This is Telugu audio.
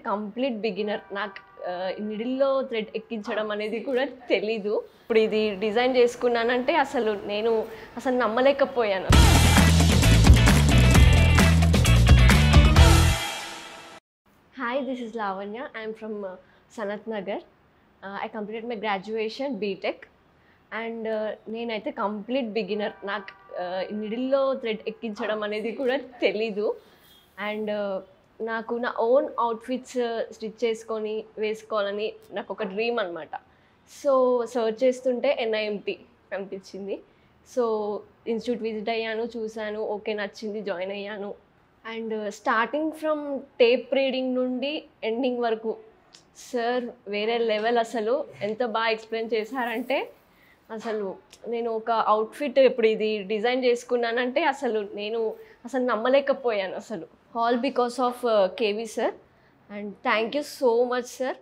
Complete beginner. నాకు నీడిల్‌లో థ్రెడ్ ఎక్కించడం అనేది కూడా తెలీదు. ఇప్పుడు ఇది డిజైన్ చేసుకున్నానంటే నేను నమ్మలేకపోయాను. Hi, this is Lavanya. I am from Sanat Nagar. I completed my graduation BTech and నేనైతే కంప్లీట్ బిగినర్. నాకు నీడిల్‌లో థ్రెడ్ ఎక్కించడం అనేది కూడా తెలీదు. అండ్ నాకు నా ఓన్ అవుట్ఫిట్స్ స్టిచ్ చేసుకొని వేసుకోవాలని నాకు ఒక డ్రీమ్ అనమాట. సో సర్చ్ చేస్తుంటే NIMT కనిపించింది. సో ఇన్స్టిట్యూట్ విజిట్ అయ్యాను, చూశాను, ఓకే నచ్చింది, జాయిన్ అయ్యాను. And starting from tape reading నుండి ఎండింగ్ వరకు సార్ వేరే లెవెల్. ఎంత బాగా ఎక్స్ప్లెయిన్ చేశారంటే నేను ఒక అవుట్ఫిట్ ఇప్పుడు ఇది డిజైన్ చేసుకున్నానంటే నేను నమ్మలేకపోయాను. All because of KV sir. And thank you so much sir.